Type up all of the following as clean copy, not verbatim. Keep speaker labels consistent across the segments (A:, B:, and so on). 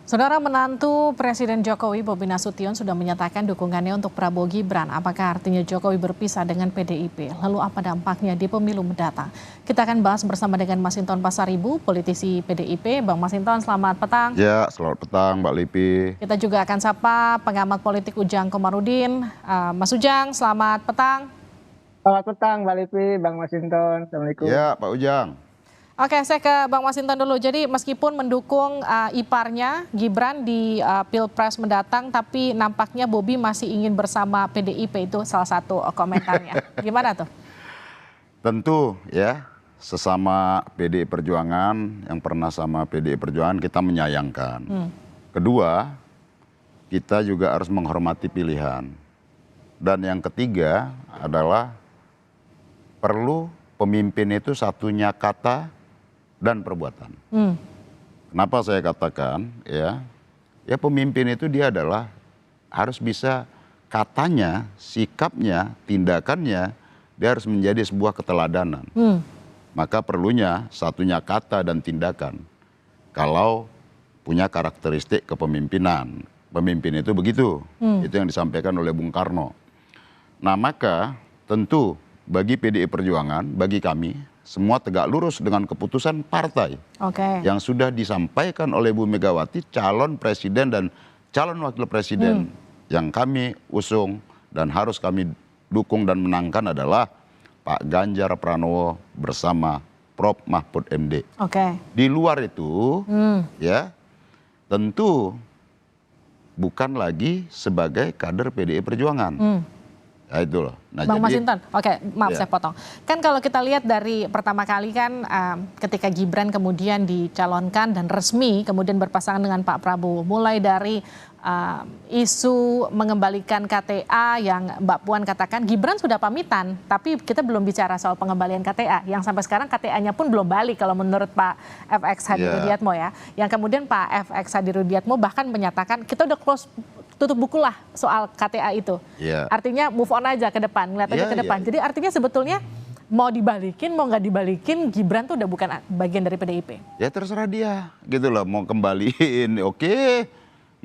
A: Saudara menantu Presiden Jokowi Bobi Nasution sudah menyatakan dukungannya untuk Prabowo Gibran. Apakah artinya Jokowi berpisah dengan PDIP? Lalu apa dampaknya di pemilu mendatang? Kita akan bahas bersama dengan Masinton Pasaribu, politisi PDIP. Bang Masinton, selamat petang.
B: Ya, selamat petang Mbak Lipi.
A: Kita juga akan sapa pengamat politik Ujang Komarudin. Mas Ujang, selamat petang.
C: Selamat petang Mbak Lipi, Bang Masinton. Assalamualaikum.
B: Ya, Pak Ujang.
A: Oke, saya ke Bang Masinton dulu. Jadi meskipun mendukung iparnya Gibran di Pilpres mendatang, tapi nampaknya Bobi masih ingin bersama PDIP, itu salah satu komentarnya. Gimana tuh?
B: Tentu ya, sesama PDI Perjuangan yang pernah sama PDI Perjuangan kita menyayangkan. Kedua, kita juga harus menghormati pilihan. Dan yang ketiga adalah perlu pemimpin itu satunya kata dan perbuatan. Kenapa saya katakan ya pemimpin itu dia adalah harus bisa katanya, sikapnya, tindakannya dia harus menjadi sebuah keteladanan. Maka perlunya satunya kata dan tindakan. Kalau punya karakteristik kepemimpinan, pemimpin itu begitu. Itu yang disampaikan oleh Bung Karno. Nah maka tentu bagi PDI Perjuangan, bagi kami semua tegak lurus dengan keputusan partai yang sudah disampaikan oleh Bu Megawati, calon presiden dan calon wakil presiden yang kami usung dan harus kami dukung dan menangkan adalah Pak Ganjar Pranowo bersama Prof. Mahfud MD. Di luar itu ya tentu bukan lagi sebagai kader PDI Perjuangan. Ya itu loh. Nah,
A: Bang
B: jadi,
A: Masinton, maaf saya potong. Kan kalau kita lihat dari pertama kali kan ketika Gibran kemudian dicalonkan dan resmi kemudian berpasangan dengan Pak Prabowo, mulai dari isu mengembalikan KTA yang Mbak Puan katakan Gibran sudah pamitan, tapi kita belum bicara soal pengembalian KTA, yang sampai sekarang KTA-nya pun belum balik kalau menurut Pak FX Hadi Rudiatmo ya. Yang kemudian Pak FX Hadi Rudiatmo bahkan menyatakan kita udah close, tutup buku lah soal KTA itu. Artinya move on aja ke depan, ngeliat aja ke depan. Jadi artinya sebetulnya mau dibalikin, mau nggak dibalikin, Gibran tuh udah bukan bagian dari PDIP.
B: Ya terserah dia, gitu loh. Mau kembaliin, oke.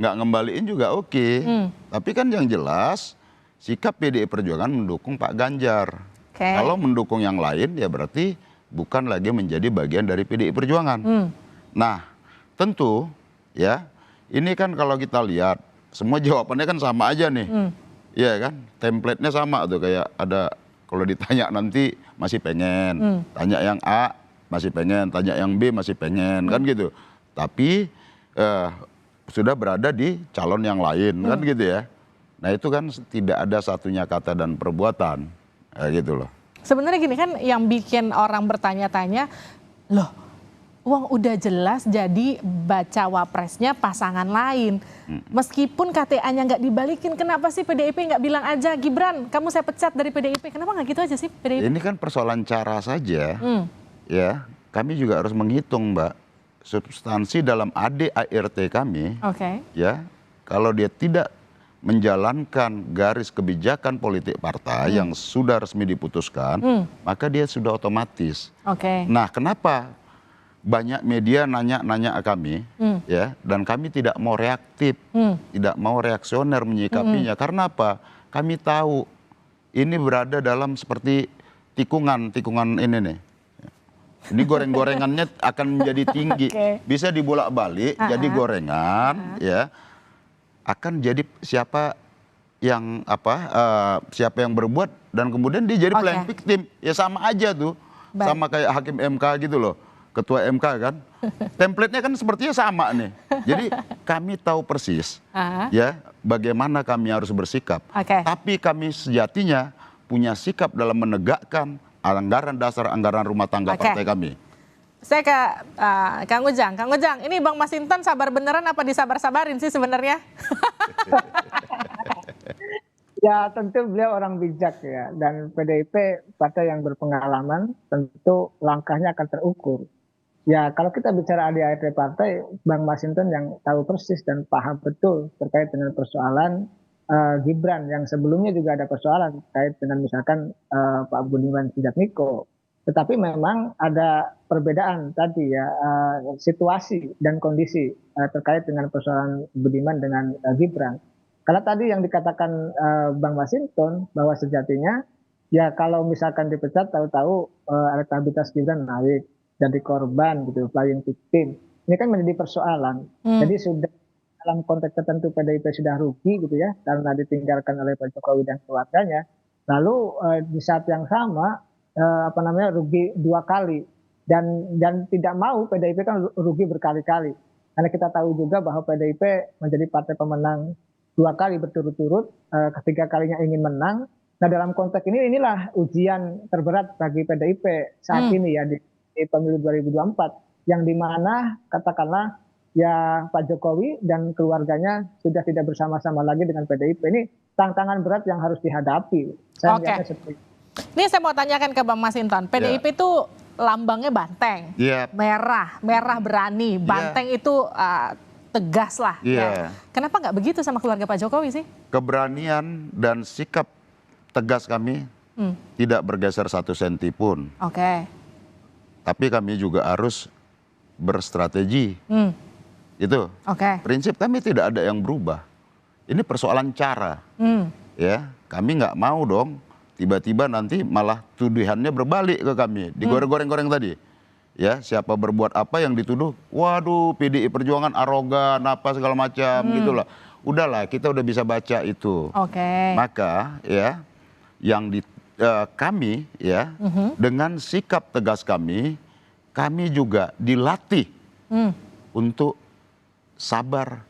B: Nggak ngembaliin juga oke. Tapi kan yang jelas, sikap PDI Perjuangan mendukung Pak Ganjar. Kalau mendukung yang lain, ya berarti bukan lagi menjadi bagian dari PDI Perjuangan. Nah, tentu ya, ini kan kalau kita lihat, semua jawabannya kan sama aja nih. Iya kan, template-nya sama tuh, kayak ada kalau ditanya nanti masih pengen, tanya yang A masih pengen, tanya yang B masih pengen, kan gitu. Tapi sudah berada di calon yang lain, kan gitu ya. Nah itu kan tidak ada satunya kata dan perbuatan, gitu loh.
A: Sebenarnya gini kan, yang bikin orang bertanya-tanya, loh uang udah jelas jadi baca wapresnya pasangan lain. Meskipun KTA-nya nggak dibalikin, kenapa sih PDIP nggak bilang aja, Gibran kamu saya pecat dari PDIP, kenapa nggak gitu aja sih PDIP?
B: Ini kan persoalan cara saja, ya kami juga harus menghitung Mbak, substansi dalam ADART kami, ya kalau dia tidak menjalankan garis kebijakan politik partai yang sudah resmi diputuskan, maka dia sudah otomatis. Nah kenapa banyak media nanya-nanya kami, ya, dan kami tidak mau reaktif, tidak mau reaksioner menyikapinya. Karena apa? Kami tahu ini berada dalam seperti tikungan ini nih. Ini goreng-gorengannya akan menjadi tinggi, bisa dibolak-balik, jadi gorengan, ya, akan jadi siapa yang siapa yang berbuat dan kemudian dia jadi playing victim, ya sama aja tuh, sama kayak hakim MK gitu loh. Ketua MK kan, template-nya kan sepertinya sama nih. Jadi kami tahu persis ya bagaimana kami harus bersikap. Tapi kami sejatinya punya sikap dalam menegakkan anggaran dasar, anggaran rumah tangga partai kami.
A: Saya ke Kang Ujang. Kang Ujang, ini Bang Masinton sabar beneran apa disabar-sabarin sih sebenarnya?
C: Ya tentu beliau orang bijak ya, dan PDIP partai yang berpengalaman, tentu langkahnya akan terukur. Ya kalau kita bicara ADART partai, Bang Masinton yang tahu persis dan paham betul terkait dengan persoalan Gibran, yang sebelumnya juga ada persoalan terkait dengan misalkan Pak Budiman Sujatmiko. Tetapi memang ada perbedaan tadi ya, situasi dan kondisi terkait dengan persoalan Budiman dengan Gibran. Karena tadi yang dikatakan Bang Masinton bahwa sejatinya ya kalau misalkan dipecat tahu-tahu elektabilitas Gibran naik jadi korban gitu, playing victim. Ini kan menjadi persoalan. Jadi sudah dalam konteks tertentu PDIP sudah rugi gitu ya karena ditinggalkan oleh Pak Jokowi dan keluarganya. Lalu di saat yang sama rugi dua kali dan tidak mau PDIP kan rugi berkali-kali. Karena kita tahu juga bahwa PDIP menjadi partai pemenang dua kali berturut-turut, ketiga kalinya ingin menang. Nah dalam konteks inilah ujian terberat bagi PDIP saat ini ya di pemilu 2024 yang dimana katakanlah ya Pak Jokowi dan keluarganya sudah tidak bersama-sama lagi dengan PDIP. Ini tantangan berat yang harus dihadapi. Saya melihatnya seperti itu.
A: Ini saya mau tanyakan ke Bang Masinton, PDIP itu lambangnya banteng, merah berani, banteng itu tegas lah. Ya. Kenapa nggak begitu sama keluarga Pak Jokowi sih?
B: Keberanian dan sikap tegas kami tidak bergeser 1 senti pun. Tapi kami juga harus berstrategi. Itu. Prinsip kami tidak ada yang berubah. Ini persoalan cara. Ya, kami nggak mau dong tiba-tiba nanti malah tuduhannya berbalik ke kami, digoreng-goreng tadi. Ya, siapa berbuat apa yang dituduh, waduh PDI Perjuangan arogan apa segala macam gitulah. Udahlah, kita udah bisa baca itu. Maka ya yang kami ya dengan sikap tegas kami juga dilatih untuk sabar.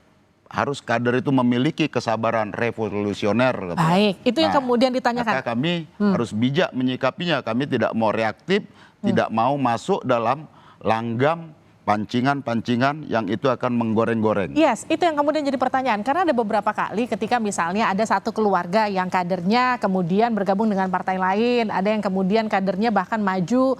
B: Harus kader itu memiliki kesabaran revolusioner.
A: Baik, itu yang kemudian ditanyakan.
B: Maka kami harus bijak menyikapinya. Kami tidak mau reaktif, tidak mau masuk dalam langgam pancingan-pancingan yang itu akan menggoreng-goreng.
A: Yes, itu yang kemudian jadi pertanyaan. Karena ada beberapa kali ketika misalnya ada satu keluarga yang kadernya kemudian bergabung dengan partai lain, ada yang kemudian kadernya bahkan maju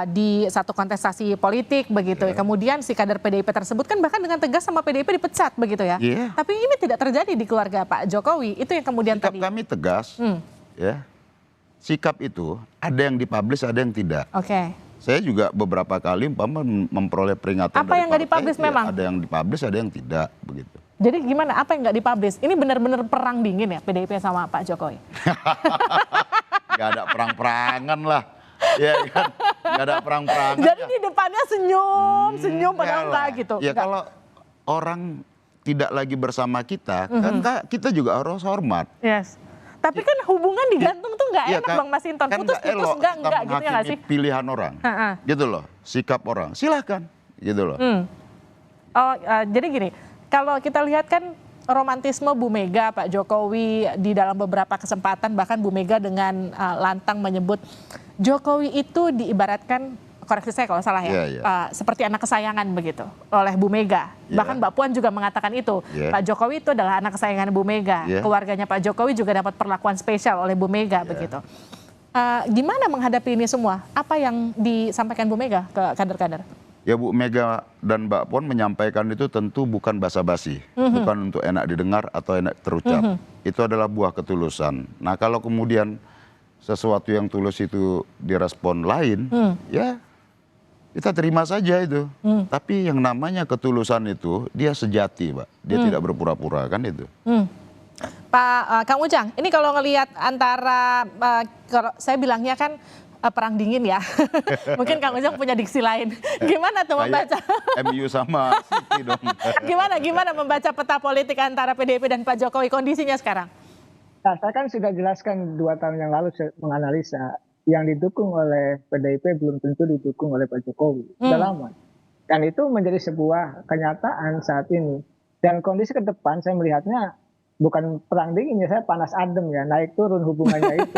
A: di satu kontestasi politik begitu. Kemudian si kader PDIP tersebut kan bahkan dengan tegas sama PDIP dipecat begitu ya. Tapi ini tidak terjadi di keluarga Pak Jokowi. Itu yang kemudian
B: sikap kami tegas. Ya. Sikap itu ada yang dipublish, ada yang tidak. Saya juga beberapa kali memperoleh peringatan
A: apa
B: dari
A: yang nggak dipublish memang?
B: Ada yang dipublish, ada yang tidak begitu.
A: Jadi gimana? Apa yang nggak dipublish? Ini benar-benar perang dingin ya PDIP sama Pak Jokowi?
B: Gak ada perang-perangan lah. Ya kan? Gak ada perang-perangan.
A: Jadi di depannya senyum padahal enggak gitu.
B: Ya kalau orang tidak lagi bersama kita, kan kita juga harus hormat.
A: Tapi kan hubungan digantung tuh nggak enak Bang Masinton. Putus-putus enggak gitu ya nggak sih?
B: Pilihan orang, gitu loh, sikap orang, silahkan, gitu loh.
A: Jadi gini, kalau kita lihat kan romantisme Bu Mega, Pak Jokowi di dalam beberapa kesempatan bahkan Bu Mega dengan lantang menyebut Jokowi itu diibaratkan, koreksi saya kalau salah ya, seperti anak kesayangan begitu oleh Bu Mega. Bahkan Mbak Puan juga mengatakan itu. Pak Jokowi itu adalah anak kesayangan Bu Mega. Keluarganya Pak Jokowi juga dapat perlakuan spesial oleh Bu Mega begitu. Gimana menghadapi ini semua? Apa yang disampaikan Bu Mega ke kader-kader?
B: Ya Bu Mega dan Mbak Puan menyampaikan itu tentu bukan basa-basi, bukan untuk enak didengar atau enak terucap. Itu adalah buah ketulusan. Nah kalau kemudian sesuatu yang tulus itu direspon lain, ya kita terima saja itu. Tapi yang namanya ketulusan itu dia sejati, Pak. Dia tidak berpura-pura, kan itu.
A: Pak Kang Ujang, ini kalau ngelihat antara kalau saya bilangnya kan perang dingin ya. Mungkin Kang Ujang punya diksi lain. Gimana tuh membaca?
B: MU sama City dong.
A: Gimana membaca peta politik antara PDIP dan Pak Jokowi kondisinya sekarang?
C: Nah, saya kan sudah jelaskan 2 tahun yang lalu menganalisa yang didukung oleh PDIP belum tentu didukung oleh Pak Jokowi. Sudah lama. Dan itu menjadi sebuah kenyataan saat ini. Dan kondisi ke depan saya melihatnya bukan perang dingin ya, saya panas adem ya, naik turun hubungannya itu.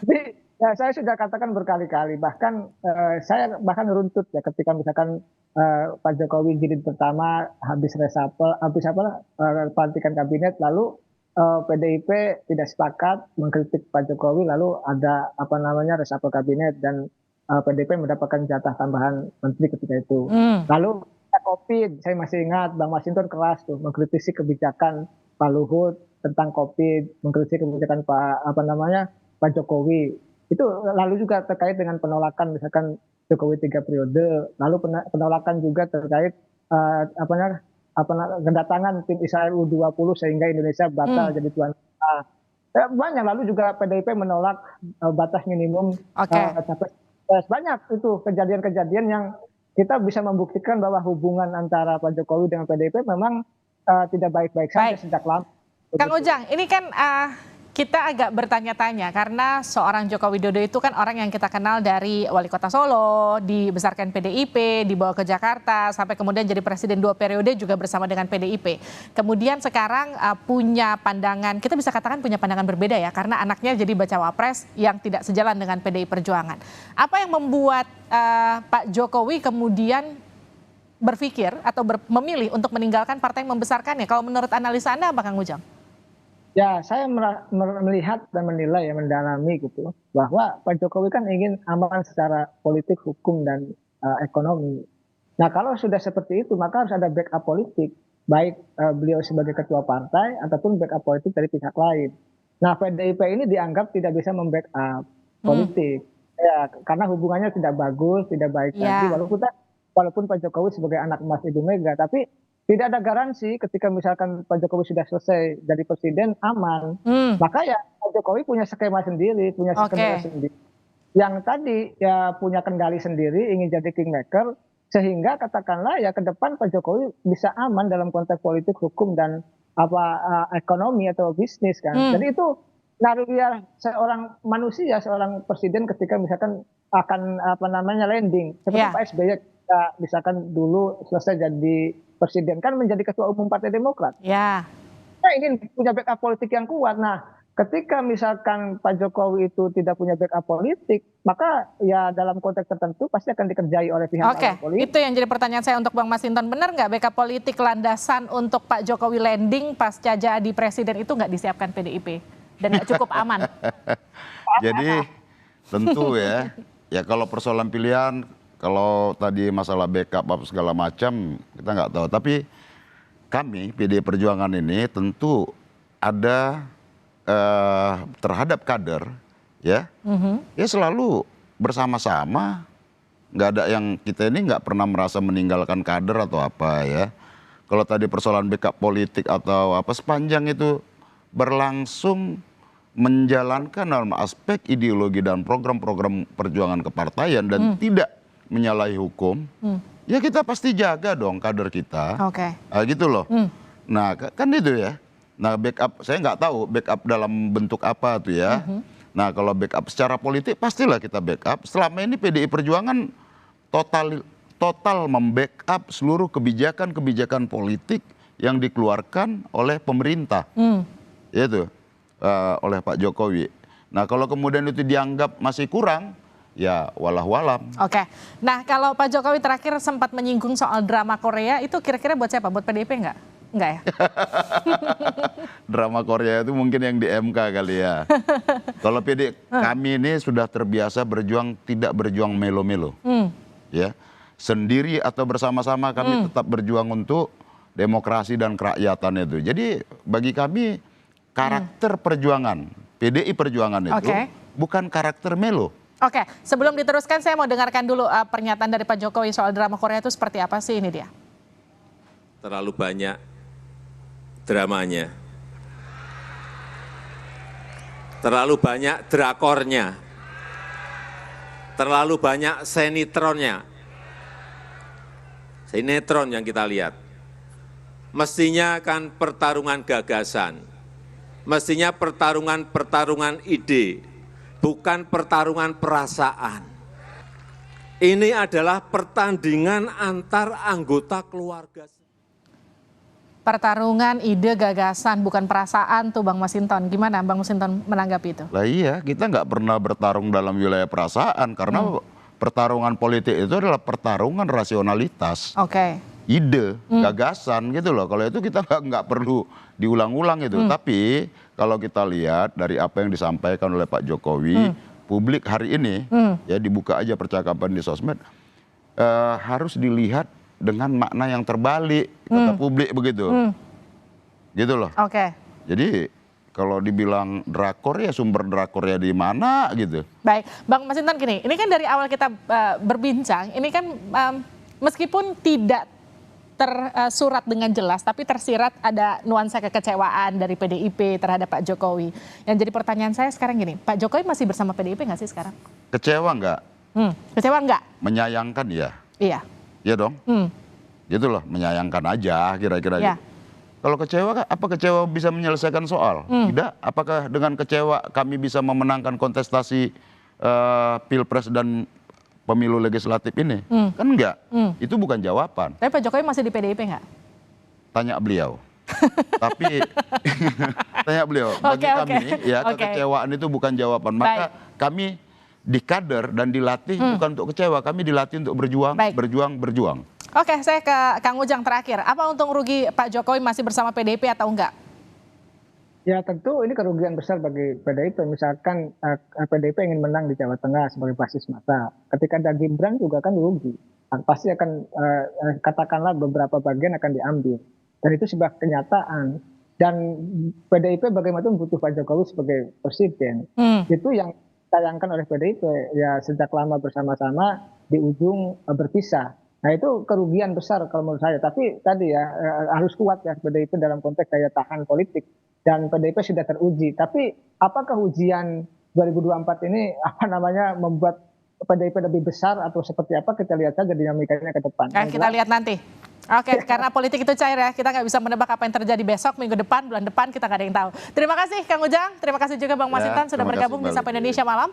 C: Jadi ya saya sudah katakan berkali-kali, bahkan saya runtut ya ketika misalkan Pak Jokowi jilid pertama habis resapel, pelantikan kabinet, lalu PDIP tidak sepakat mengkritik Pak Jokowi, lalu ada resapel kabinet dan PDIP mendapatkan jatah tambahan menteri ketika itu. Lalu COVID, saya masih ingat Bang Masinton keras tuh mengkritisi kebijakan Pak Luhut tentang COVID, mengkritisi kebijakan Pak Jokowi. Itu lalu juga terkait dengan penolakan misalkan Jokowi 3 periode, lalu penolakan juga terkait kedatangan tim Israel U20 sehingga Indonesia batal jadi tuan rumah. Banyak, lalu juga PDIP menolak batas minimum capres. Banyak itu kejadian-kejadian yang kita bisa membuktikan bahwa hubungan antara Pak Jokowi dengan PDIP memang tidak baik-baik saja sejak lama.
A: Kang Ujang, ini kan kita agak bertanya-tanya karena seorang Joko Widodo itu kan orang yang kita kenal dari wali kota Solo, dibesarkan PDIP, dibawa ke Jakarta, sampai kemudian jadi presiden 2 periode juga bersama dengan PDIP. Kemudian sekarang punya pandangan, kita bisa katakan punya pandangan berbeda ya, karena anaknya jadi bacawa pres yang tidak sejalan dengan PDI Perjuangan. Apa yang membuat Pak Jokowi kemudian berpikir atau memilih untuk meninggalkan partai yang membesarkannya? Kalau menurut analisa Anda apa, Kang Ujang?
C: Ya, saya melihat dan menilai, mendalami gitu, bahwa Pak Jokowi kan ingin aman secara politik, hukum, dan ekonomi. Nah, kalau sudah seperti itu, maka harus ada backup politik, baik beliau sebagai ketua partai ataupun backup politik dari pihak lain. Nah, PDIP ini dianggap tidak bisa membackup politik, ya, karena hubungannya tidak bagus, tidak baik lagi. Walaupun Pak Jokowi sebagai anak emas Ibu Mega, tapi tidak ada garansi ketika misalkan Pak Jokowi sudah selesai jadi presiden aman. Maka ya Pak Jokowi punya skema sendiri, punya skema sendiri. Yang tadi ya punya kendali sendiri, ingin jadi kingmaker, sehingga katakanlah ya ke depan Pak Jokowi bisa aman dalam konteks politik, hukum, dan ekonomi atau bisnis kan. Jadi itu naluriah seorang manusia, seorang presiden ketika misalkan akan landing seperti Pak SBY misalkan dulu selesai jadi presiden kan menjadi ketua umum Partai Demokrat. Kita ingin punya backup politik yang kuat. Nah, ketika misalkan Pak Jokowi itu tidak punya backup politik, maka ya dalam konteks tertentu pasti akan dikerjai oleh pihak politik.
A: Itu yang jadi pertanyaan saya untuk Bang Masinton. Benar nggak backup politik landasan untuk Pak Jokowi landing pasca jadi presiden itu nggak disiapkan PDIP dan nggak cukup aman?
B: Jadi tentu ya kalau persoalan pilihan, kalau tadi masalah backup segala macam kita nggak tahu. Tapi kami PDI Perjuangan ini tentu ada terhadap kader ya selalu bersama-sama. Nggak ada yang kita ini nggak pernah merasa meninggalkan kader atau apa ya. Kalau tadi persoalan backup politik atau apa, sepanjang itu berlangsung menjalankan dalam aspek ideologi dan program-program perjuangan kepartaian dan tidak menyalahi hukum, ya kita pasti jaga dong kader kita. Gitu loh. Nah kan itu ya. Nah backup, saya nggak tahu backup dalam bentuk apa tuh ya. Nah kalau backup secara politik pastilah kita backup. Selama ini PDI Perjuangan total membackup seluruh kebijakan-kebijakan politik yang dikeluarkan oleh pemerintah. Yaitu oleh Pak Jokowi. Nah kalau kemudian itu dianggap masih kurang, ya walau-walam.
A: Nah kalau Pak Jokowi terakhir sempat menyinggung soal drama Korea, itu kira-kira buat siapa? Buat PDIP nggak? Nggak ya?
B: Drama Korea itu mungkin yang di MK kali ya. Kalau kami ini sudah terbiasa berjuang, tidak berjuang melo-melo. Ya, sendiri atau bersama-sama kami tetap berjuang untuk demokrasi dan kerakyatan itu. Jadi bagi kami karakter perjuangan, PDI Perjuangan itu bukan karakter melo.
A: Sebelum diteruskan saya mau dengarkan dulu pernyataan dari Pak Jokowi soal drama Korea itu seperti apa sih, ini dia.
D: Terlalu banyak dramanya. Terlalu banyak drakornya. Terlalu banyak sinetronnya. Sinetron yang kita lihat. Mestinya kan pertarungan gagasan. Mestinya pertarungan ide. Bukan pertarungan perasaan. Ini adalah pertandingan antar anggota keluarga.
A: Pertarungan ide, gagasan, bukan perasaan tuh Bang Masinton. Gimana Bang Masinton menanggapi itu?
B: Lah iya, kita nggak pernah bertarung dalam wilayah perasaan. Karena pertarungan politik itu adalah pertarungan rasionalitas. Ide, gagasan gitu loh. Kalau itu kita nggak perlu diulang-ulang itu. Tapi kalau kita lihat dari apa yang disampaikan oleh Pak Jokowi, publik hari ini, ya dibuka aja percakapan di sosmed, harus dilihat dengan makna yang terbalik, kata publik begitu. Gitu loh. Jadi kalau dibilang drakor ya sumber drakornya di mana gitu.
A: Baik, Bang Masinton gini, ini kan dari awal kita berbincang, ini kan meskipun tidak tersurat dengan jelas, tapi tersirat ada nuansa kekecewaan dari PDIP terhadap Pak Jokowi. Yang jadi pertanyaan saya sekarang gini, Pak Jokowi masih bersama PDIP nggak sih sekarang?
B: Kecewa nggak?
A: Kecewa nggak?
B: Menyayangkan ya?
A: Iya.
B: Iya dong? Gitu loh, menyayangkan aja kira-kira
A: Ya.
B: gitu. Kalau kecewa, apa kecewa bisa menyelesaikan soal? Tidak. Apakah dengan kecewa kami bisa memenangkan kontestasi Pilpres dan pemilu legislatif ini? Kan enggak. Itu bukan jawaban.
A: Tapi Pak Jokowi masih di PDIP nggak?
B: Tanya beliau. Tapi tanya beliau. Bagi
A: Oke.
B: kami, ya
A: Oke.
B: kekecewaan itu bukan jawaban. Maka kami di kader dan dilatih bukan untuk kecewa. Kami dilatih untuk berjuang,
A: Baik.
B: berjuang.
A: Oke, saya ke Kang Ujang terakhir. Apa untung rugi Pak Jokowi masih bersama PDIP atau enggak?
C: Ya tentu ini kerugian besar bagi PDIP. Misalkan PDIP ingin menang di Jawa Tengah sebagai basis massa. Ketika ada Gibran juga kan rugi. Pasti akan katakanlah beberapa bagian akan diambil. Dan itu sebuah kenyataan. Dan PDIP bagaimanapun butuh Pak Jokowi sebagai presiden. Itu yang ditayangkan oleh PDIP. Ya sejak lama bersama-sama di ujung berpisah. Nah itu kerugian besar kalau menurut saya. Tapi tadi ya harus kuat ya PDIP dalam konteks daya tahan politik. Dan PDIP sudah teruji. Tapi apakah ujian 2024 ini membuat PDIP lebih besar atau seperti apa? Kita lihat saja dinamikanya ke depan.
A: Kita lihat nanti. Oke, karena politik itu cair ya. Kita nggak bisa menebak apa yang terjadi besok, minggu depan, bulan depan. Kita nggak ada yang tahu. Terima kasih Kang Ujang. Terima kasih juga Bang Masinton sudah
B: terima kasih,
A: bergabung di
B: Mbak
A: Sapa
B: Lutfi.
A: Indonesia Malam.